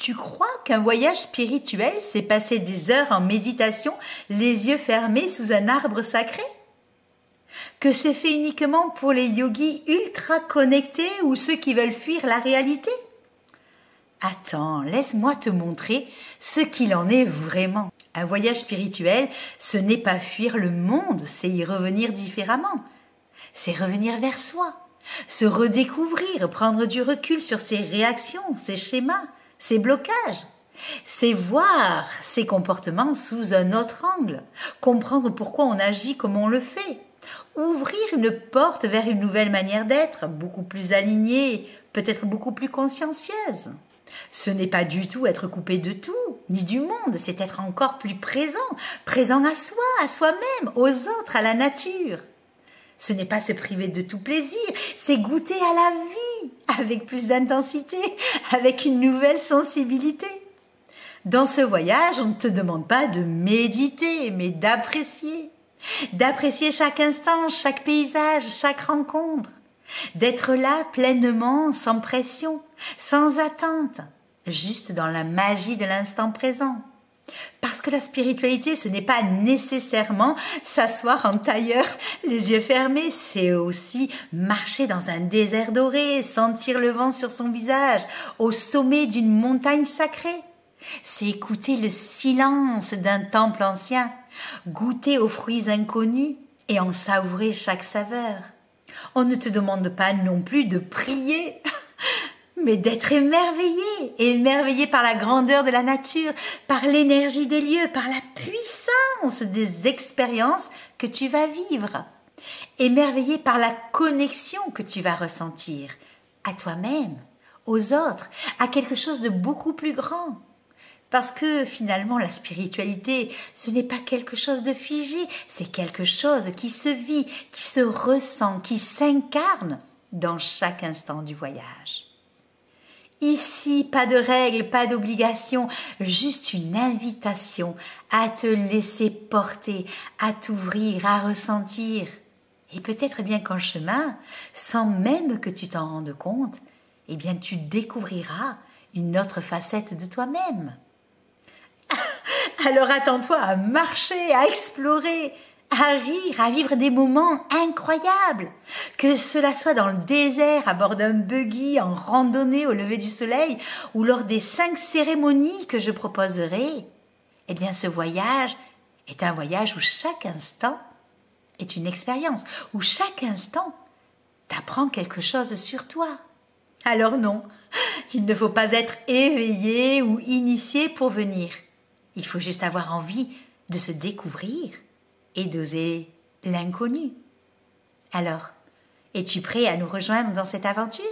Tu crois qu'un voyage spirituel, c'est passer des heures en méditation, les yeux fermés sous un arbre sacré? Que c'est fait uniquement pour les yogis ultra connectés ou ceux qui veulent fuir la réalité? Attends, laisse-moi te montrer ce qu'il en est vraiment. Un voyage spirituel, ce n'est pas fuir le monde, c'est y revenir différemment. C'est revenir vers soi, se redécouvrir, prendre du recul sur ses réactions, ses schémas, ses blocages. C'est voir ses comportements sous un autre angle, comprendre pourquoi on agit comme on le fait, ouvrir une porte vers une nouvelle manière d'être, beaucoup plus alignée, peut-être beaucoup plus consciencieuse. Ce n'est pas du tout être coupé de tout, ni du monde, c'est être encore plus présent, présent à soi, à soi-même, aux autres, à la nature. Ce n'est pas se priver de tout plaisir, c'est goûter à la vie avec plus d'intensité, avec une nouvelle sensibilité. Dans ce voyage, on ne te demande pas de méditer, mais d'apprécier. D'apprécier chaque instant, chaque paysage, chaque rencontre. D'être là pleinement, sans pression, sans attente, juste dans la magie de l'instant présent. Parce que la spiritualité, ce n'est pas nécessairement s'asseoir en tailleur, les yeux fermés, c'est aussi marcher dans un désert doré, sentir le vent sur son visage, au sommet d'une montagne sacrée. C'est écouter le silence d'un temple ancien, goûter aux fruits inconnus et en savourer chaque saveur. On ne te demande pas non plus de prier, mais d'être émerveillé par la grandeur de la nature, par l'énergie des lieux, par la puissance des expériences que tu vas vivre. Émerveillé par la connexion que tu vas ressentir à toi-même, aux autres, à quelque chose de beaucoup plus grand. Parce que finalement, la spiritualité, ce n'est pas quelque chose de figé, c'est quelque chose qui se vit, qui se ressent, qui s'incarne dans chaque instant du voyage. Ici, pas de règles, pas d'obligations, juste une invitation à te laisser porter, à t'ouvrir, à ressentir. Et peut-être bien qu'en chemin, sans même que tu t'en rendes compte, eh bien tu découvriras une autre facette de toi-même. Alors attends-toi à marcher, à explorer, à rire, à vivre des moments incroyables. Que cela soit dans le désert, à bord d'un buggy, en randonnée au lever du soleil, ou lors des 5 cérémonies que je proposerai. Eh bien ce voyage est un voyage où chaque instant est une expérience, où chaque instant t'apprend quelque chose sur toi. Alors non, il ne faut pas être éveillé ou initié pour venir. Il faut juste avoir envie de se découvrir et d'oser l'inconnu. Alors, es-tu prêt à nous rejoindre dans cette aventure ?